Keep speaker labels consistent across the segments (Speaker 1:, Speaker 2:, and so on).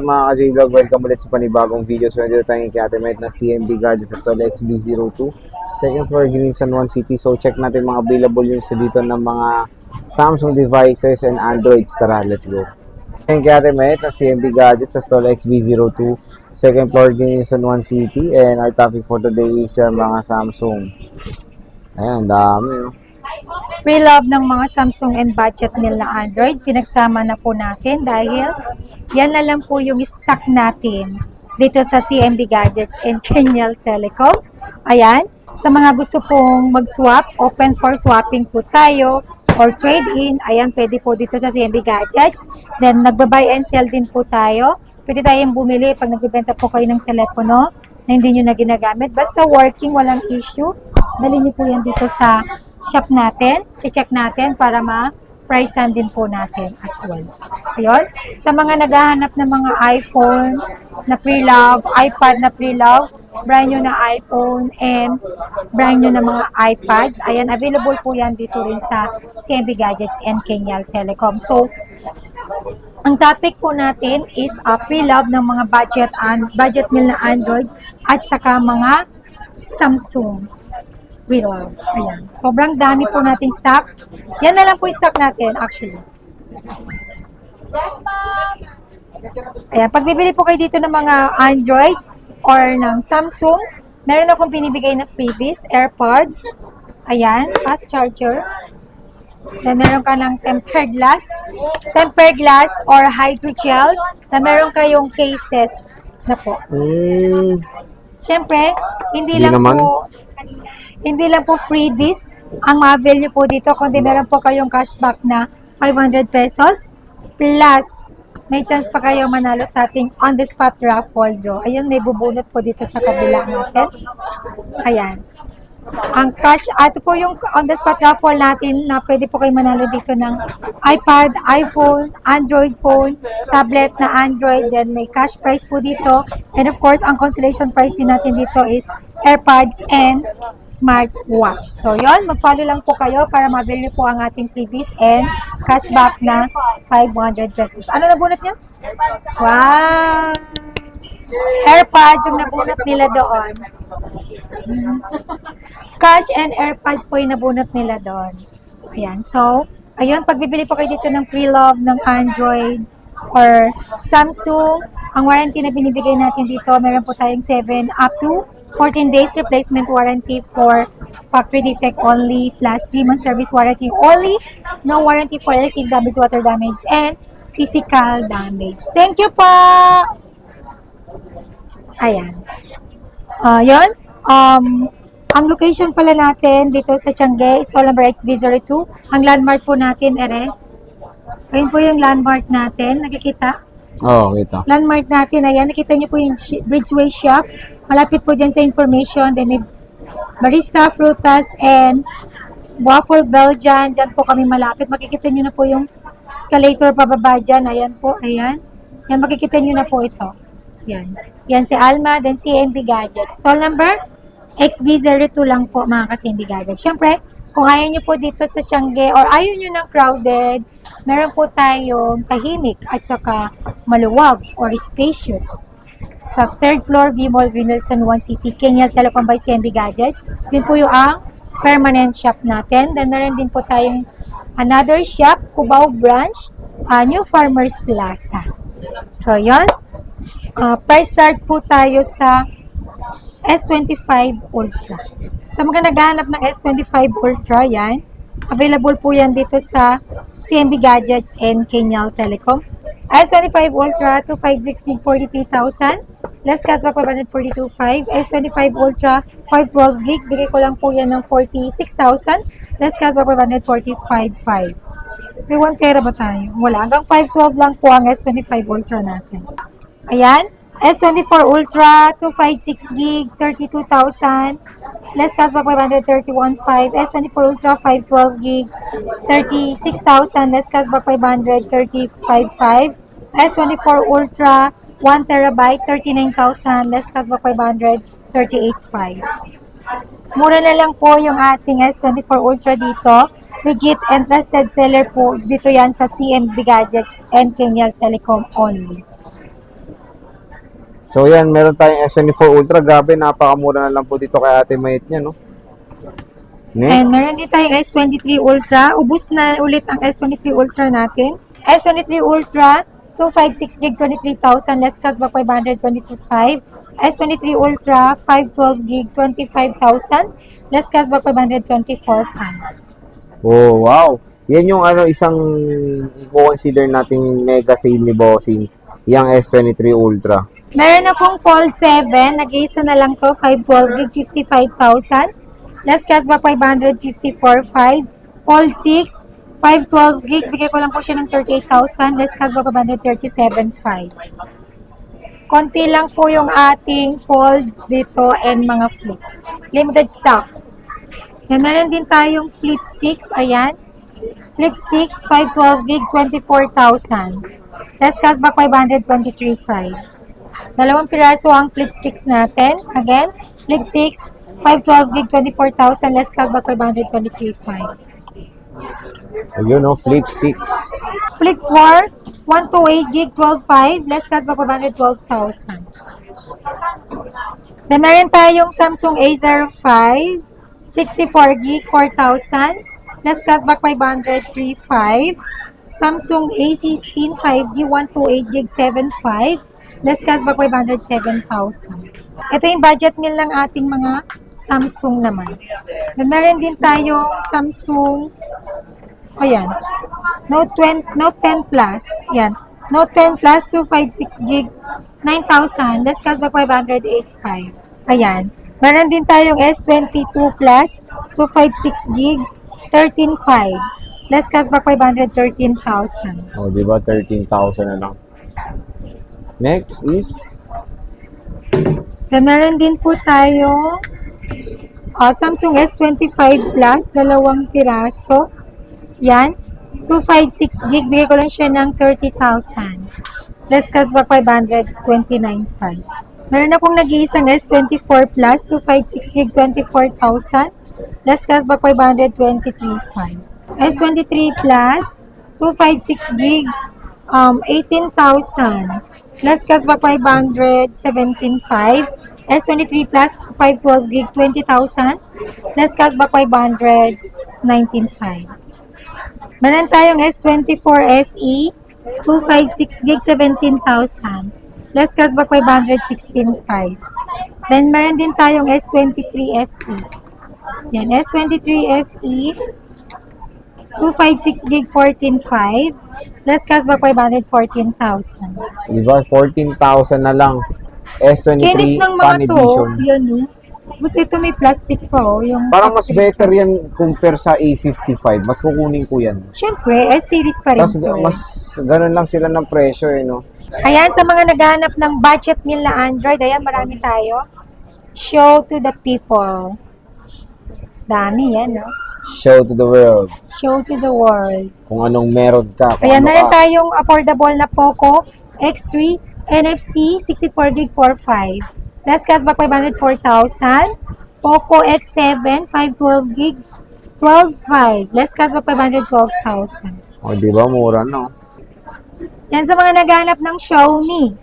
Speaker 1: Mga ka-J-Vlog, welcome ulit sa panibagong video. So, nandito tayo kay Ate Met na CMB Gadgets sa stall XB02. Second floor, Green San Juan City. So, check natin mga available yung sa dito ng mga Samsung devices and Androids. Tara, let's go. Ayan kay Ate Met na CMB Gadgets sa stall XB02. Second floor, Green San Juan City. And our topic for today is mga Samsung. Ayan, dami.
Speaker 2: Pre-love ng mga Samsung and budget meal na Android, pinagsama na po natin dahil yan na lang po yung stock natin dito sa CMB Gadgets and Kenyal Telecom. Ayan, sa mga gusto pong mag-swap, open for swapping po tayo or trade-in, ayan, pwede po dito sa CMB Gadgets. Then, nagba-buy and sell din po tayo. Pwede tayong bumili pag nagbibenta po kayo ng telepono na hindi nyo na ginagamit. Basta working, walang issue. Dali nyo po yan dito sa shop natin. Check natin para ma-pricean din po natin as well. So, yun. Sa mga naghahanap ng mga iPhone na pre-love, iPad na pre-love, brand new na iPhone and brand new na mga iPads, ayan, available po yan dito rin sa CMB Gadgets and Kenyal Telecom. So, ang topic po natin is pre-love ng mga budget meal na Android at saka mga Samsung pre-love. Ayan. Sobrang dami po nating stock. Yan na lang po yung stock natin actually. Ayan. Pag bibili po kayo dito ng mga Android or ng Samsung, meron akong binibigay na freebies, AirPods. Ayan. Fast charger. Then, meron ka ng tempered glass or hydrogel na meron kayong cases na po. Siyempre, hindi lang po freebies ang ma-avail nyo po dito, kundi meron po kayong cashback na 500 pesos plus may chance pa kayo manalo sa ating on-the-spot raffle draw. Ayan, may bubunot po dito sa kabila natin. Ayan. Ang cash, ito po yung on-the-spot raffle natin na pwede po kayo manalo dito ng iPad, iPhone, Android phone, tablet na Android, then may cash prize po dito. And of course, ang consolation prize din natin dito is AirPods and smartwatch. So, yon, mag-follow lang po kayo para ma-avail po ang ating freebies and cashback na 500 pesos. Ano nabunot niya? Wow! AirPods yung nabunot nila doon. Cash and AirPods po yung nabunot nila doon. Ayan. So, ayun, pag bibili po kayo dito ng pre-love ng Android or Samsung, ang warranty na binibigay natin dito, meron po tayong 7 up to 14 days replacement warranty for factory defect only, plus 3 months service warranty only, no warranty for LCD damage, water damage, and physical damage. Thank you po! Ayan. Yun. Ang location pala natin dito sa Tiange, stall number XB02. Ang landmark po natin, ayun po yung landmark natin. Nakikita?
Speaker 1: Oo, kita.
Speaker 2: Landmark natin, ayan. Nakita niyo po yung Bridgeway Shop. Malapit po dyan sa information. Then may Barista, Frutas, and Waffle Bell dyan. Dyan po kami malapit. Makikita niyo na po yung escalator pababa dyan. Ayan po, ayan. Yan, makikita niyo na po ito. Yan. Yan si Alma, then CMB Gadgets. Stall number XB02 lang po mga ka-CMB Gadgets. Siyempre, kung ayaw nyo po dito sa Tiange or ayaw nyo ng crowded, meron po tayong tahimik at saka maluwag or spacious. Sa third floor, V-Mall, Greenwell, San Juan City, Kenyal Telecom by CMB Gadgets. Yun po yung permanent shop natin. Then meron din po tayong another shop, Cubao Branch, New Farmers Plaza. So, yun. Price start po tayo sa S25 Ultra. Sa mga naghahanap ng S25 Ultra, yan. Available po yan dito sa CMB Gadgets and Kenyal Telecom. S25 Ultra, 256 gig, 43,000. Less cashback, 542,500. S25 Ultra, 512 gig. Bigay ko lang po yan ng 46,000. Less cashback, 545,500. May 1 tera ba tayo? Wala. Hanggang 512 lang po ang S25 Ultra natin. Ayan. S24 Ultra, 256 gig, 32,000. Less cashback, 531,500. S24 Ultra, 512 gig, 36,000. Less cashback, 535,500. S24 Ultra, 1 terabyte, 39,000. Less cashback, 538,500. Mura na lang po yung ating S24 Ultra dito. Legit and trusted seller po dito yan sa CMB Gadgets and Kenyal Telecom only.
Speaker 1: So yan, meron tayong S24 Ultra. Grabe, napakamura na lang po dito kay Ate Mayet niya, no?
Speaker 2: And
Speaker 1: Next.
Speaker 2: meron din tayong S23 Ultra. Ubus na ulit ang S23 Ultra natin. S23 Ultra, 256 gig, 23,000. Less cashback 500, 22,500. S23 Ultra, 512 gig, 25,000. Less cashback 500, 24,500.
Speaker 1: Oh, wow. Yan yung isang i-consider nating mega sale ni Bossing. Yung S23 Ultra.
Speaker 2: Meron akong Fold 7. Nag-iisa na lang to. 512 gig, 55,000. Less cashback 500, 54,500. Fold 6, 512 gig. Bigay ko lang po siya ng 38,000. Less cashback 500, 37,500. Konti lang po yung ating fold dito and mga flip. Limited stock. Yan, meron din tayong flip 6. Ayan. Flip 6, 512 gig, 24,000. Less cashback 500, 23,500. Dalawang piraso ang flip 6 natin. Again, flip 6, 512 gig, 24,000. Less cashback 500, 23,500.
Speaker 1: Ayun, no? Flip 6.
Speaker 2: Flip 4, 128 gig, 12,500. Less cashback 500, 12,000. Then, meron tayong Samsung A05, 64 gig, 4,000. Less cashback 500, 3,500. Samsung A15, 5G, 128 gig, 7,500. Less cashback 500, 7,000. Ito yung budget meal ng ating mga Samsung naman. Then, meron din tayong Samsung, ayan, Note 10 Plus. Yan. Note 10 Plus, 256 gig, 9,000. Less cashback 500, 8,500. Ayan. Meron din tayong S22 Plus, 256 gig, 13,500. Less cashback 500, 13,000.
Speaker 1: Oh, di ba? 13,000 na lang. Next is
Speaker 2: Then, meron din po tayo Samsung S25 Plus, dalawang piraso. Yan. 256 gig. Bigay ko lang siya ng 30,000. Less cashback 500, 29,500. Meron akong nag-iisang S24 Plus, 256 gig, 24,000. Less cashback 500, 23,500. S23 Plus, 256 gig, 18,000. Less cashback 500, 17,500. S23 Plus, 512 gig, 20,000. Less cashback 500, 19,500. Meron tayong S24 FE, 256 gig, 17,000. Less cashback 500, 16,500. Then, meron din tayong S23 FE. Yan, S23 FE, 256 gig, 14,500. Less cashback 500, 14,000.
Speaker 1: di ba? 14,000 na lang. S23
Speaker 2: Kinis ng
Speaker 1: Fan
Speaker 2: mga to,
Speaker 1: Edition.
Speaker 2: yun eh. Basta ito may plastic po. Yung
Speaker 1: Parang mas better yan compare sa A55. Mas kukunin ko yan.
Speaker 2: Siyempre, S-series pa rin
Speaker 1: Tapos
Speaker 2: to.
Speaker 1: mas ganun lang sila ng presyo no?
Speaker 2: Ayan, sa mga naghahanap ng budget meal na Android, ayan, marami tayo. Show to the people. Dami yan, no?
Speaker 1: Show to the world
Speaker 2: Show to the world.
Speaker 1: kung anong meron ka. Kung
Speaker 2: Ayan,
Speaker 1: ano
Speaker 2: meron
Speaker 1: ka.
Speaker 2: tayong affordable na Poco X3 NFC 64 gig 45. Less cashback 500, 4,000. Poco X7 512 gig 12,500. Less cashback 500, 12,000.
Speaker 1: O, di ba? Mura, no?
Speaker 2: Yan sa mga naghanap ng Xiaomi.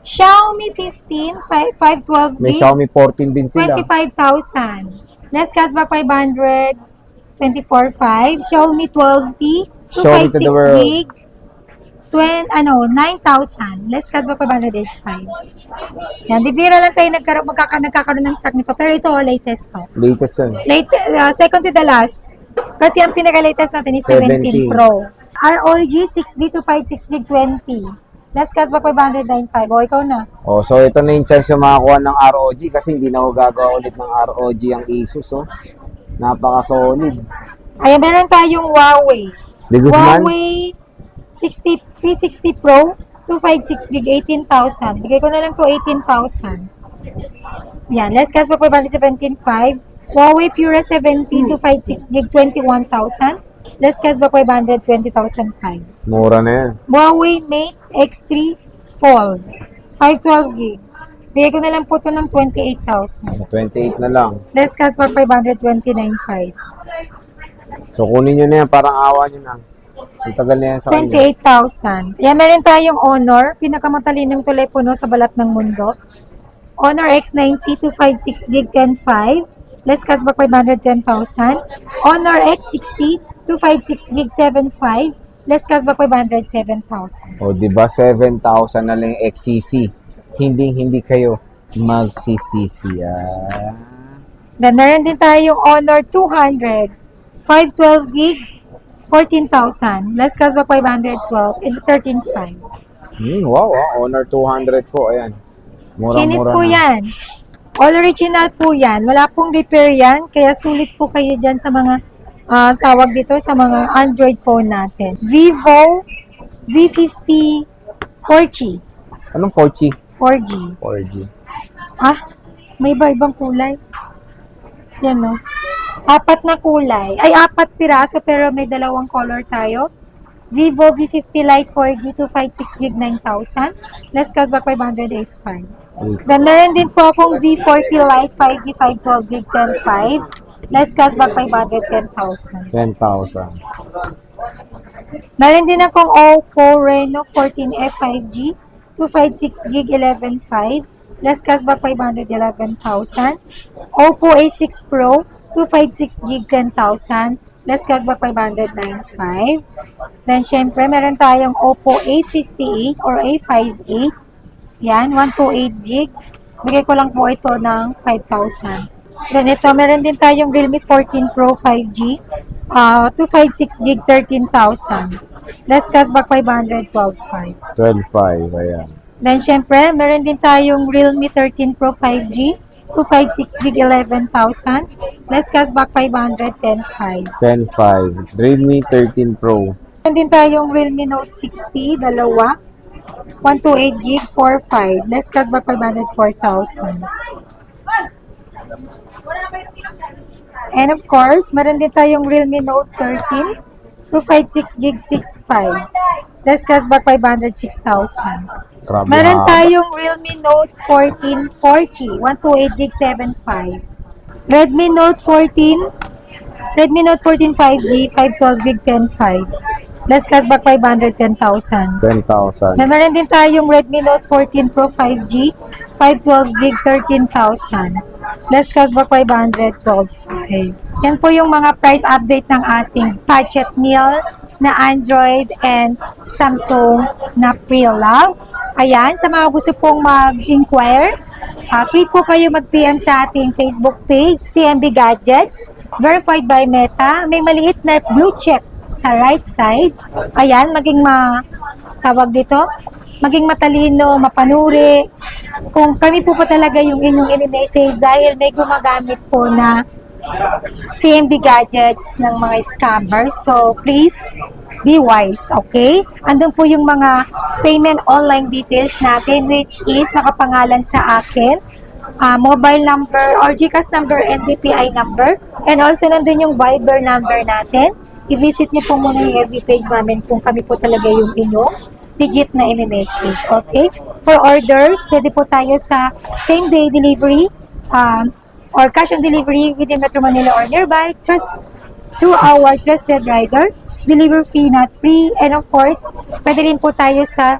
Speaker 2: Xiaomi 15 512
Speaker 1: May
Speaker 2: gig
Speaker 1: Xiaomi 14 din sila.
Speaker 2: 25,000. Less cashback 500, 24,500. Xiaomi 12T,
Speaker 1: Show it to the
Speaker 2: 256
Speaker 1: world.
Speaker 2: gig, 9,000. Less cashback 585. Yan, bibira lang tayo nagkakaroon ng stock nito. Pero ito, latest to.
Speaker 1: Latest yun.
Speaker 2: Second to the last. Kasi ang pinaka-latest natin is 17
Speaker 1: 17.
Speaker 2: Pro. ROG 6D 256 gig 20. Less cashback 595. O, ikaw na.
Speaker 1: Oh, so ito na yung chance yung makakuha ng ROG kasi hindi na ako gagawa ulit ng ROG ang Asus, oh. Napaka-solid.
Speaker 2: Ayan, meron tayong Huawei.
Speaker 1: De Guzman?
Speaker 2: Huawei P60 Pro, 256 gig, 18,000. Bigay ko na lang to 18,000. Yan, less cash for 517,500. Huawei Pura 17, 256 gig, 21,000. Less cash for 500, 20,005.
Speaker 1: Mura na yan.
Speaker 2: Huawei Mate X3 Fold, 512 gig. Bigay ko na lang po to ng 28,000.
Speaker 1: 28 na lang.
Speaker 2: Less cash for 500, 29,500.
Speaker 1: So kunin nyo na yan, parang awa nyo na. Ang tagal na yan sa kanya.
Speaker 2: 28,000. Yan, meron tayong Honor, pinakamatalinong telepono sa balat ng mundo. Honor X9C 256 gig 10.5, less cashback 510,000. Honor X6C 256 gig 7.5, less cashback 507,000.
Speaker 1: O, diba? 7,000 na lang yung XCC. Hindi kayo magsisisi.
Speaker 2: Then, meron din tayong Honor 200, 512 gig, 14,000. Less cashback 512 and 13.5.
Speaker 1: Wow, Honor 200 po. Ayan.
Speaker 2: Kinis
Speaker 1: Murang-mura
Speaker 2: po
Speaker 1: na.
Speaker 2: yan. All original po yan. Wala pong repair yan. Kaya sulit po kayo dyan sa mga tawag dito sa mga Android phone natin. Vivo V50 4G.
Speaker 1: Anong 4G?
Speaker 2: 4G.
Speaker 1: 4G.
Speaker 2: May iba-ibang kulay. Yan, no? 4 na kulay. Ay, 4 piraso pero may dalawang color tayo. Vivo V50 Lite 4G 256 gig 9,000. Less cashback 508.5. Then, meron din po akong V40 Lite 5G 512 gig 10.5. Less cashback 510,000.
Speaker 1: 10,000.
Speaker 2: Meron din akong Oppo Reno 14F 5G 256 gig 11.5. Less cashback 511,000. Oppo A6 Pro 256 gig 10,000. Less cashback 509.5. Then, syempre, meron tayong Oppo A58 or A58. Yan, 128 gig. Bigay ko lang po ito ng 5,000. Then, ito, meron din tayong Realme 14 Pro 5G. 256 gig 13,000. Less cashback 512.5.
Speaker 1: 12,500. Ayan.
Speaker 2: Then, syempre, meron din tayong Realme 13 Pro 5G. 256 gig 11,000. Less cashback 510.5.
Speaker 1: 10,500. Realme 13 Pro.
Speaker 2: Meron din tayong Realme Note 60, dalawa. 128 gig 45. Less cashback 504,000. And of course, meron din tayong Realme Note 13. 256 gig 65. Less cashback 506,000.
Speaker 1: Grabe
Speaker 2: Meron
Speaker 1: haba.
Speaker 2: tayong Realme Note 14 4G, 128 gig 75. Redmi Note 14 5G, 512 gig 10.5. Less cashback 510,000.
Speaker 1: 10,000.
Speaker 2: Then, meron din tayong Redmi Note 14 Pro 5G, 512 gig 13,000. Less cashback 512.5. Yan po yung mga price update ng ating budget meal na Android and Samsung na pre-love. Ayan, sa mga gusto pong mag-inquire, free po kayo mag-PM sa ating Facebook page, CMB Gadgets, verified by Meta. May maliit na blue check sa right side. Ayan, maging maging matalino, mapanuri. Kung kami po talaga yung inyong i-message dahil may gumagamit po na CMB Gadgets ng mga scammers. So, please, be wise, okay? Andun po yung mga payment online details natin which is nakapangalan sa akin, mobile number or GCash number and DPI number. And also nandun yung Viber number natin. I-visit niyo po muna yung FB page namin kung kami po talaga yung inyong legit na message, okay? For orders, pwede po tayo sa same-day delivery or cash on delivery within Metro Manila or nearby. Through our trusted rider, deliver fee not free. And of course, pwede rin po tayo sa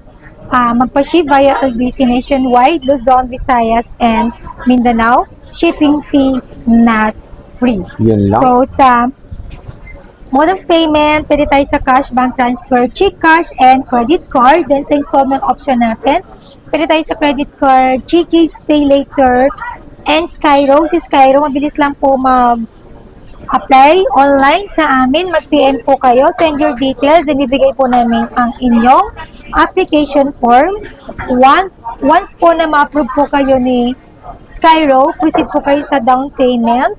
Speaker 2: magpa-ship via LBC nationwide, Luzon, Visayas, and Mindanao. Shipping fee not free.
Speaker 1: Yun lang.
Speaker 2: So, sa mode of payment, pwede tayo sa cash, bank transfer, check cash, and credit card. Then sa installment option natin, pwede tayo sa credit card, GCash, Pay Later, and Skyro. Si Skyro, mabilis lang po mag-apply online sa amin. Mag-PM po kayo, send your details, and bibigay po namin ang inyong application forms. Once po na ma-approve po kayo ni Skyro, proceed po kayo sa down payment.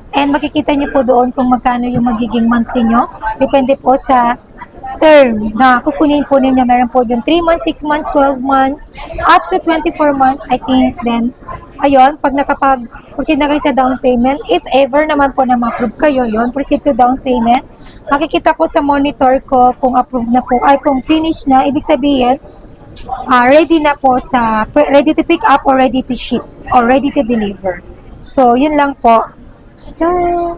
Speaker 2: And makikita niyo po doon kung magkano yung magiging monthly nyo. Depende po sa term na kukunin po ninyo. Meron po dyan 3 months, 6 months, 12 months, up to 24 months, I think. Then, ayun, pag nakapag-proceed na kayo sa down payment, if ever naman po na ma-approve kayo, yun, proceed to down payment. Makikita ko sa monitor ko kung approve na po, ay kung finish na, ibig sabihin, ready na po ready to pick up or ready to ship or ready to deliver. So, yun lang po. Yan.